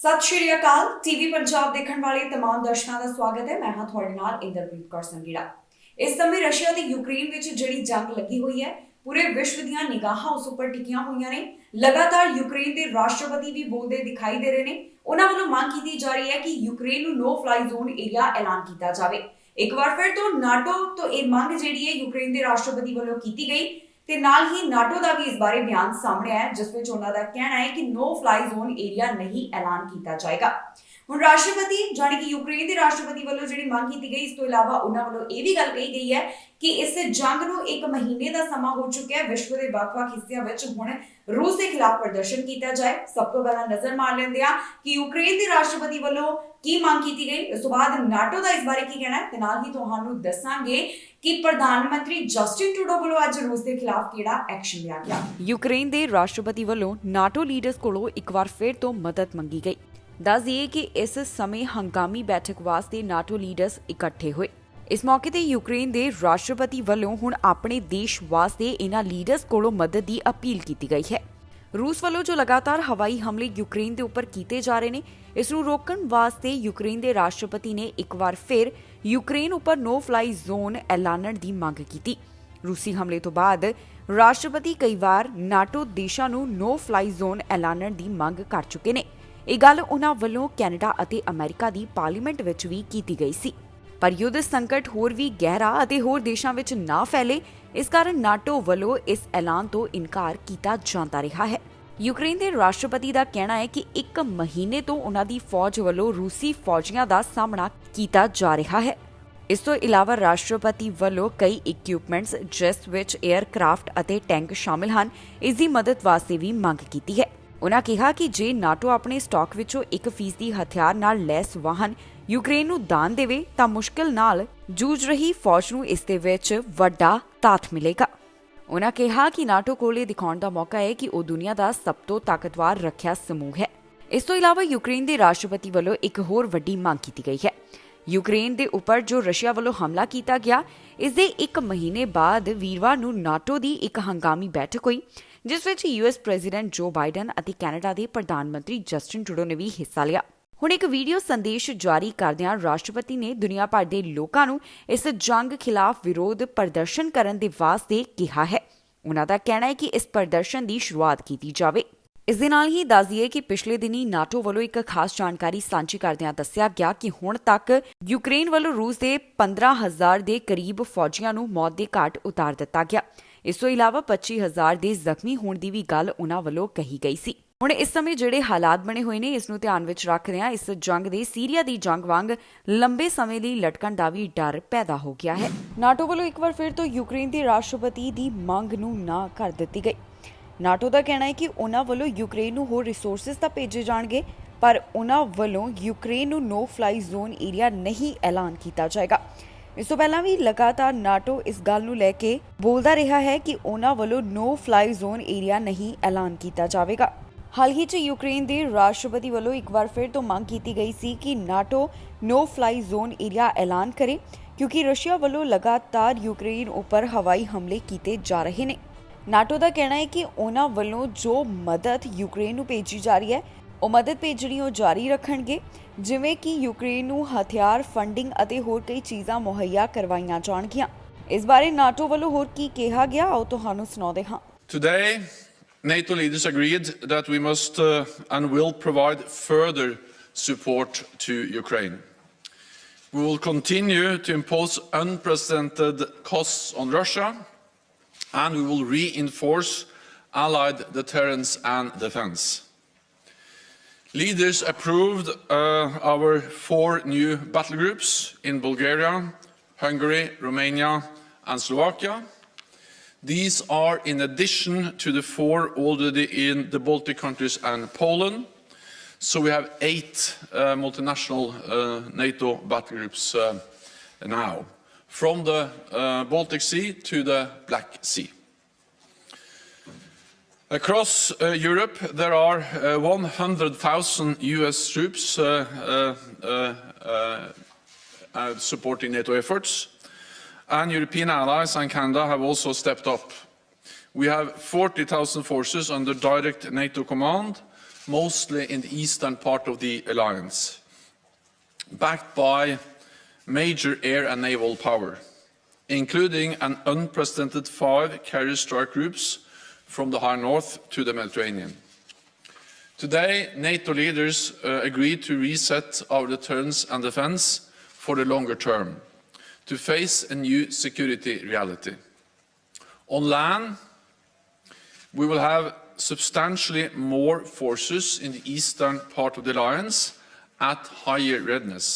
सत श्री अकाल टीवी पंजाब देखने वाले तमाम दर्शकों का स्वागत है। मैं हाँ थोड़े नाल इंद्रप्रीत कौर संगीड़ा। इस समय रशिया ते यूक्रेन विच जिहड़ी जंग लगी हुई है, पूरे विश्व दीयां निगाहां उस उपर टिकियां हुई ने। लगातार यूक्रेन के राष्ट्रपति भी बोलते दिखाई दे रहे हैं। उन्होंने वालों मांग की जा रही है कि यूक्रेन नूं नो फ्लाई जोन एरिया ऐलान किया जाए। एक बार फिर तो नाटो तो यह मांग जिहड़ी है यूक्रेन के राष्ट्रपति वालों की गई ते नाल ही नाटो का भी इस बारे बयान सामने आया, जिस विच उन्हां दा कहना है कि नो फ्लाई जोन एरिया नहीं ऐलान किया जाएगा। हुण राष्ट्रपति जानी कि यूक्रेन के राष्ट्रपति वालों जिहड़ी मांग की गई, इस तो इलावा उन्हां वालों यह भी गल कही गई है कि इस जंग नूं 1 महीने का समा हो चुका है। विश्व के ਵੱਖ-ਵੱਖ हिस्सों विच हुण रूस के खिलाफ प्रदर्शन किया जाए। सब तो पहला नजर मार लेंदे आ कि यूक्रेन के राष्ट्रपति वालों की मांग की गई। इस तो बाद नाटो का इस बारे की कहना है ते नाल ही तुहानूं दस्सांगे कि प्रधानमंत्री जस्टिन ट्रूडो वालों अज रूस के खिलाफ किहड़ा एक्शन लिया गया। यूक्रेन के राष्ट्रपति वालों नाटो लीडर्स कोलों एक बार फिर तो मदद मंगी गई। दस दिए कि इस समय हंगामी बैठक वास्ते नाटो लीडर्स इकट्ठे हुए। इस मौके ते यूक्रेन के राष्ट्रपति वालों हुण अपने देश वास्ते इन्हां लीडर्स कोलों मदद की अपील की गई है। रूस वालों जो लगातार हवाई हमले यूक्रेन के उपर किए जा रहे हैं, इसनूं रोकण वास्ते यूक्रेन के राष्ट्रपति ने एक बार फिर यूक्रेन उपर नो फ्लाई जोन ऐलानण की मांग की। रूसी हमले तो बाद राष्ट्रपति कई बार नाटो देशां नूं नो फ्लाई जोन ऐलानण की मांग कर चुके ने। ਇਹ ਗੱਲ उन्हां ਵੱਲੋਂ ਕੈਨੇਡਾ ਅਤੇ ਅਮਰੀਕਾ ਦੀ ਪਾਰਲੀਮੈਂਟ ਵਿੱਚ ਵੀ ਕੀਤੀ ਗਈ ਸੀ। ਪਰ ਯੁੱਧ ਸੰਕਟ ਹੋਰ ਵੀ ਗਹਿਰਾ ਅਤੇ ਹੋਰ ਦੇਸ਼ਾਂ ਵਿੱਚ ਨਾ ਫੈਲੇ, ਇਸ ਕਾਰਨ ਨਾਟੋ ਵੱਲੋਂ ਇਸ ਐਲਾਨ ਤੋਂ ਇਨਕਾਰ ਕੀਤਾ ਜਾਂਦਾ ਰਿਹਾ ਹੈ। ਯੂਕਰੇਨ ਦੇ ਰਾਸ਼ਟਰਪਤੀ ਦਾ ਕਹਿਣਾ ਹੈ ਕਿ 1 ਮਹੀਨੇ ਤੋਂ ਉਹਨਾਂ ਦੀ ਫੌਜ ਵੱਲੋਂ ਰੂਸੀ ਫੌਜੀਆਂ ਦਾ ਸਾਹਮਣਾ ਕੀਤਾ ਜਾ ਰਿਹਾ ਹੈ। ਇਸ ਤੋਂ ਇਲਾਵਾ ਰਾਸ਼ਟਰਪਤੀ ਵੱਲੋਂ ਕਈ ਇਕਵਿਪਮੈਂਟਸ ਜਿਸ ਵਿੱਚ 에ਅਰਕ੍ਰਾਫਟ ਅਤੇ ਟੈਂਕ ਸ਼ਾਮਿਲ ਹਨ, ਇਸ ਦੀ ਮਦਦ ਵਾਸਤੇ ਵੀ ਮੰਗ ਕੀਤੀ ਹੈ। उन्होंने कहा कि जे नाटो अपने स्टॉक विचों 1% हथियार नाल लैस वाहन यूक्रेन नूं दान देवे तां मुश्किल नाल जूझ रही फौज नूं इस दे विच वड्डा ताथ मिलेगा। उन्होंने कहा कि नाटो कोल इह दिखाउण दा मौका है कि वह दुनिया का सब तो ताकतवर रखिया समूह है। इस तो इलावा यूक्रेन के राष्ट्रपति वालों एक होर वड्डी मांग की गई है। यूक्रेन के उपर जो रशिया वालों हमला किया गया, इस दे 1 महीने बाद वीरवार नूं नाटो की एक हंगामी बैठक हुई, जिस विच यूएस प्रेजिडेंट जो बाइडन ਅਤੇ ਕੈਨੇਡਾ ਦੇ ਪ੍ਰਧਾਨਮੰਤਰੀ ਜਸਟਿਨ ਟਰੂਡੋ ਨੇ ਵੀ ਹਿੱਸਾ ਲਿਆ। ਹੁਣ ਇੱਕ ਵੀਡੀਓ ਸੰਦੇਸ਼ ਜਾਰੀ ਕਰਦਿਆਂ ਰਾਸ਼ਟਰਪਤੀ ਨੇ ਦੁਨੀਆ ਭਰ ਦੇ ਲੋਕਾਂ ਨੂੰ ਇਸ ਜੰਗ ਖਿਲਾਫ ਵਿਰੋਧ ਪ੍ਰਦਰਸ਼ਨ ਕਰਨ ਦੇ ਵਾਸਤੇ ਕਿਹਾ ਹੈ। ਉਹਨਾਂ ਦਾ ਕਹਿਣਾ ਹੈ ਕਿ ਇਸ ਪ੍ਰਦਰਸ਼ਨ ਦੀ ਸ਼ੁਰੂਆਤ ਕੀਤੀ ਜਾਵੇ। ਇਸ ਦੇ ਨਾਲ ਹੀ ਦੱਸ ਦਈਏ ਕਿ ਪਿਛਲੇ ਦਿਨੀ ਨਾਟੋ ਵੱਲੋਂ ਇੱਕ ਖਾਸ ਜਾਣਕਾਰੀ ਸਾਂਝੀ ਕਰਦਿਆਂ ਦੱਸਿਆ ਗਿਆ ਕਿ ਹੁਣ ਤੱਕ ਯੂਕਰੇਨ ਵੱਲੋਂ ਰੂਸ ਦੇ 15,000 ਦੇ ਕਰੀਬ ਫੌਜੀਆਂ ਨੂੰ ਮੌਤ ਦੇ ਘਾਟ ਉਤਾਰ ਦਿੱਤਾ ਗਿਆ। ਇਸ ਤੋਂ ਇਲਾਵਾ 25,000 ਦੇ ਜ਼ਖਮੀ ਹੋਣ ਦੀ ਵੀ ਗੱਲ ਉਹਨਾਂ ਵੱਲੋਂ ਕਹੀ ਗਈ ਸੀ। ਹੁਣ ਇਸ ਸਮੇਂ ਜਿਹੜੇ ਹਾਲਾਤ ਬਣੇ ਹੋਏ ਨੇ, ਇਸ ਨੂੰ ਧਿਆਨ ਵਿੱਚ ਰੱਖਦਿਆਂ ਇਸ ਜੰਗ ਦੇ ਸੀਰੀਆ ਦੀ ਜੰਗ ਵਾਂਗ ਲੰਬੇ ਸਮੇਂ ਲਈ ਲਟਕਣ ਦਾ ਵੀ ਡਰ ਪੈਦਾ ਹੋ ਗਿਆ ਹੈ। ਨਾਟੋ ਵੱਲੋਂ ਇੱਕ ਵਾਰ ਫਿਰ ਤੋਂ ਯੂਕਰੇਨ ਦੇ ਰਾਸ਼ਟਰਪਤੀ ਦੀ ਮੰਗ ਨੂੰ ਨਾ ਕਰ ਦਿੱਤੀ ਗਈ। ਨਾਟੋ ਦਾ ਕਹਿਣਾ ਹੈ ਕਿ ਉਹਨਾਂ ਵੱਲੋਂ ਯੂਕਰੇਨ ਨੂੰ ਹੋਰ ਰਿਸੋਰਸਿਸ ਤਾਂ ਭੇਜੇ ਜਾਣਗੇ, ਪਰ ਉਹਨਾਂ ਵੱਲੋਂ ਯੂਕਰੇਨ ਨੂੰ ਨੋ ਫਲਾਈ ਜ਼ੋਨ ਏਰੀਆ ਨਹੀਂ ਐਲਾਨ ਕੀਤਾ ਜਾਏਗਾ। ਇਸ ਤੋਂ ਪਹਿਲਾਂ ਵੀ ਲਗਾਤਾਰ ਨਾਟੋ ਇਸ ਗੱਲ ਨੂੰ ਲੈ ਕੇ ਬੋਲਦਾ ਰਿਹਾ ਹੈ ਕਿ ਉਹਨਾਂ ਵੱਲੋਂ ਨੋ ਫਲਾਈ ਜ਼ੋਨ ਏਰੀਆ ਨਹੀਂ ਐਲਾਨ ਕੀਤਾ ਜਾਵੇਗਾ। ਹਾਲ ਹੀ 'ਚ ਯੂਕਰੇਨ ਦੇ ਰਾਸ਼ਟਰਪਤੀ ਵੱਲੋਂ ਇੱਕ ਵਾਰ ਫਿਰ ਤੋਂ ਮੰਗ ਕੀਤੀ ਗਈ ਸੀ ਕਿ ਨਾਟੋ ਨੋ ਫਲਾਈ ਜ਼ੋਨ ਏਰੀਆ ਐਲਾਨ ਕਰੇ, ਕਿਉਂਕਿ ਰਸ਼ੀਆ ਵੱਲੋਂ ਲਗਾਤਾਰ ਯੂਕਰੇਨ ਉੱਪਰ ਹਵਾਈ ਹਮਲੇ ਕੀਤੇ ਜਾ ਰਹੇ ਨੇ। ਨਾਟੋ ਦਾ ਕਹਿਣਾ ਹੈ ਕਿ ਉਹਨਾਂ ਵੱਲੋਂ ਜੋ ਮਦਦ ਯੂਕਰੇਨ ਨੂੰ ਭੇਜੀ ਜਾ ਰਹੀ ਹੈ, ਉਹ ਮਦਦ ਭੇਜਣੀ ਉਹ ਜਾਰੀ ਰੱਖਣਗੇ, ਜਿਵੇਂ ਕਿ ਯੂਕਰੇਨ ਨੂੰ ਹਥਿਆਰ, ਫੰਡਿੰਗ ਅਤੇ ਹੋਰ ਕਈ ਚੀਜ਼ਾਂ ਮੁਹੱਈਆ ਕਰਵਾਈਆਂ ਜਾਣਗੀਆਂ। ਇਸ ਬਾਰੇ ਨਾਟੋ ਵੱਲੋਂ ਹੋਰ ਕੀ ਕਿਹਾ ਗਿਆ, ਆਓ ਤੁਹਾਨੂੰ ਸੁਣਾਉਂਦੇ ਹਾਂ। Today, NATO leaders agreed that we must and will provide further support to Ukraine. We will continue to impose unprecedented costs on Russia, and we will reinforce allied deterrence and defense. Leaders approved our 4 new battle groups in Bulgaria, Hungary, Romania and Slovakia. These are in addition to the 4 already in the Baltic countries and Poland. So we have 8 multinational NATO battle groups now, from the Baltic Sea to the Black Sea. Across Europe, there are 100,000 US troops supporting NATO efforts, and European allies and Canada have also stepped up. We have 40,000 forces under direct NATO command, mostly in the eastern part of the alliance, backed by major air and naval power, including an unprecedented 5 carrier strike groups from the high north to the Mediterranean. Today, NATO leaders agreed to reset our deterrence and defense for the longer term, to face a new security reality. On land, we will have substantially more forces in the eastern part of the alliance at higher readiness,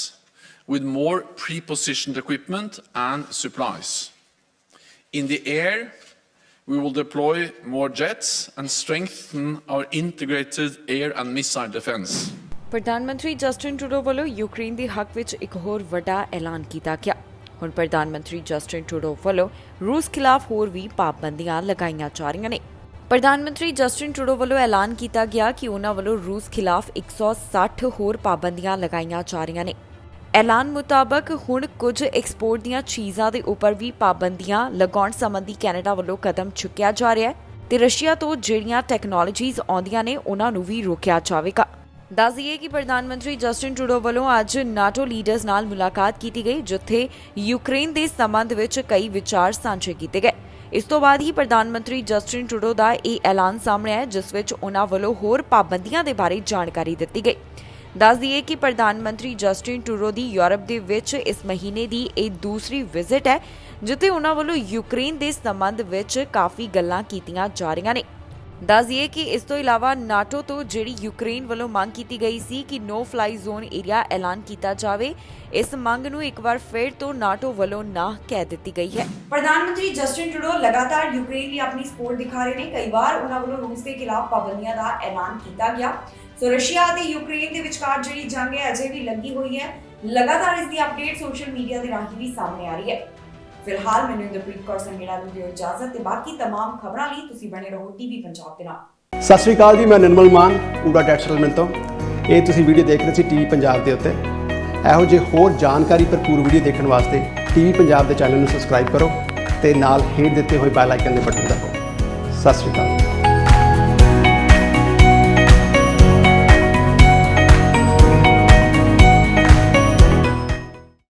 with more pre-positioned equipment and supplies. In the air, we will deploy more jets and strengthen our integrated air and missile defense. ਪ੍ਰਧਾਨ ਮੰਤਰੀ Justin Trudeau ਵੱਲੋਂ Ukraine ਦੇ ਹੱਕ ਵਿੱਚ ਇੱਕ ਹੋਰ ਵੱਡਾ ਐਲਾਨ ਕੀਤਾ ਗਿਆ। ਹੁਣ ਪ੍ਰਧਾਨ ਮੰਤਰੀ ਜਸਟਿਨ ਟਰੂਡੋ ਵੱਲੋਂ ਰੂਸ ਖਿਲਾਫ ਹੋਰ ਵੀ ਪਾਬੰਦੀਆਂ ਲਗਾਈਆਂ ਜਾ ਰਹੀਆਂ ਨੇ। ਪ੍ਰਧਾਨ ਮੰਤਰੀ ਜਸਟਿਨ ਟਰੂਡੋ ਵੱਲੋਂ ਐਲਾਨ ਕੀਤਾ ਗਿਆ ਕਿ ਉਹਨਾਂ ਵੱਲੋਂ ਰੂਸ ਖਿਲਾਫ 160 ਹੋਰ ਪਾਬੰਦੀਆਂ ਲਗਾਈਆਂ ਜਾ ਰਹੀਆਂ ਨੇ। ਐਲਾਨ ਮੁਤਾਬਕ ਹੁਣ ਕੁਝ ਐਕਸਪੋਰਟ ਦੀਆਂ ਚੀਜ਼ਾਂ ਦੇ ਉੱਪਰ ਵੀ ਪਾਬੰਦੀਆਂ ਲਗਾਉਣ ਸੰਬੰਧੀ ਕੈਨੇਡਾ ਵੱਲੋਂ ਕਦਮ ਚੁੱਕਿਆ ਜਾ ਰਿਹਾ ਹੈ ਤੇ ਰਸ਼ੀਆ ਤੋਂ ਜਿਹੜੀਆਂ ਟੈਕਨੋਲੋਜੀਜ਼ ਆਉਂਦੀਆਂ ਨੇ ਉਹਨਾਂ ਨੂੰ ਵੀ ਰੋਕਿਆ ਜਾਵੇਗਾ। ਦੱਸ ਦਈਏ ਕਿ ਪ੍ਰਧਾਨ ਮੰਤਰੀ ਜਸਟਿਨ ਟਰੂਡੋ ਵੱਲੋਂ ਅੱਜ ਨਾਟੋ ਲੀਡਰਸ ਨਾਲ ਮੁਲਾਕਾਤ ਕੀਤੀ ਗਈ, ਜਿੱਥੇ ਯੂਕਰੇਨ ਦੇ ਸੰਬੰਧ ਵਿੱਚ ਕਈ ਵਿਚਾਰ ਸਾਂਝੇ ਕੀਤੇ ਗਏ। ਇਸ ਤੋਂ ਬਾਅਦ ਹੀ ਪ੍ਰਧਾਨ ਮੰਤਰੀ ਜਸਟਿਨ ਟਰੂਡੋ ਦਾ ਇਹ ਐਲਾਨ ਸਾਹਮਣੇ ਆਇਆ, ਜਿਸ ਵਿੱਚ ਉਹਨਾਂ ਵੱਲੋਂ ਹੋਰ ਪਾਬੰਦੀਆਂ ਦੇ ਬਾਰੇ ਜਾਣਕਾਰੀ ਦਿੱਤੀ ਗਈ। ਦੱਸ ਦਈਏ ਕਿ ਪ੍ਰਧਾਨ ਮੰਤਰੀ ਜਸਟਿਨ ਟਰੂਡੋ ਦੀ ਯੂਰਪ ਦੇ ਵਿੱਚ ਇਸ ਮਹੀਨੇ ਦੀ ਇਹ ਦੂਸਰੀ ਵਿਜ਼ਿਟ ਹੈ, ਜਿੱਥੇ ਉਹਨਾਂ ਵੱਲੋਂ ਯੂਕਰੇਨ ਦੇ ਸੰਬੰਧ ਵਿੱਚ ਕਾਫੀ ਗੱਲਾਂ ਕੀਤੀਆਂ ਜਾ ਰਹੀਆਂ ਨੇ। ਦੱਸ ਦਈਏ ਕਿ ਇਸ ਤੋਂ ਇਲਾਵਾ ਨਾਟੋ ਤੋਂ ਜਿਹੜੀ ਯੂਕਰੇਨ ਵੱਲੋਂ ਮੰਗ ਕੀਤੀ ਗਈ ਸੀ ਕਿ ਨੋ ਫਲਾਈ ਜ਼ੋਨ ਏਰੀਆ ਐਲਾਨ ਕੀਤਾ ਜਾਵੇ, ਇਸ ਮੰਗ ਨੂੰ ਇੱਕ ਵਾਰ ਫਿਰ ਤੋਂ ਨਾਟੋ ਵੱਲੋਂ ਨਾ ਕਹਿ ਦਿੱਤੀ ਗਈ ਹੈ। ਪ੍ਰਧਾਨ ਮੰਤਰੀ ਜਸਟਿਨ ਟਰੂਡੋ ਲਗਾਤਾਰ ਯੂਕਰੇਨ ਲਈ ਆਪਣੀ ਸਪੋਰਟ ਦਿਖਾ ਰਹੇ ਨੇ। ਕਈ ਵਾਰ ਉਹਨਾਂ ਵੱਲੋਂ ਰੂਸ ਦੇ ਖਿਲਾਫ ਪਾਬੰਦੀਆਂ ਦਾ ਐਲਾਨ ਕੀਤਾ ਗਿਆ। ਸੋ ਰਸ਼ੀਆ ਅਤੇ ਯੂਕਰੇਨ ਦੇ ਵਿਚਕਾਰ ਜਿਹੜੀ ਜੰਗ ਹੈ ਅਜੇ ਵੀ ਲੱਗੀ ਹੋਈ ਹੈ। ਲਗਾਤਾਰ ਇਸ ਦੀ ਅਪਡੇਟ ਸੋਸ਼ਲ ਮੀਡੀਆ ਦੇ ਰਾਹੀਂ ਵੀ ਸਾਹਮਣੇ ਆ ਰਹੀ ਹੈ। ਫਿਲਹਾਲ ਮੈਨੂੰ ਇੰਦਰਪ੍ਰੀਤ ਕੌਰ ਸੰਘੇੜਾ ਨੂੰ ਦਿਓ ਇਜਾਜ਼ਤ ਤੇ ਬਾਕੀ तमाम ਖਬਰਾਂ ਲਈ ਤੁਸੀਂ ਬਣੇ ਰਹੋ ਟੀਵੀ ਪੰਜਾਬ ਦੇ ਨਾਲ। ਸਤਿ ਸ਼੍ਰੀ ਅਕਾਲ ਜੀ, ਮੈਂ ਨਿਰਮਲ ਮਾਨ ਪੂਰਾ ਡੈਟ ਸੈਟਲਮੈਂਟ ਤੋਂ। ਇਹ ਤੁਸੀਂ ਵੀਡੀਓ ਦੇਖ ਰਹੇ ਸੀ ਟੀਵੀ ਪੰਜਾਬ ਦੇ ਉੱਤੇ। ਇਹੋ ਜਿਹੇ ਹੋਰ ਜਾਣਕਾਰੀ ਭਰਪੂਰ ਵੀਡੀਓ ਦੇਖਣ ਵਾਸਤੇ ਟੀਵੀ ਪੰਜਾਬ ਦੇ ਚੈਨਲ ਨੂੰ ਸਬਸਕ੍ਰਾਈਬ ਕਰੋ ਤੇ ਨਾਲ ਹੇਠ ਦਿੱਤੇ ਹੋਏ ਬੈਲ ਆਈਕਨ ਦੇ ਬਟਨ ਦਬਾਓ। ਸਤਿ ਸ਼੍ਰੀ ਅਕਾਲ।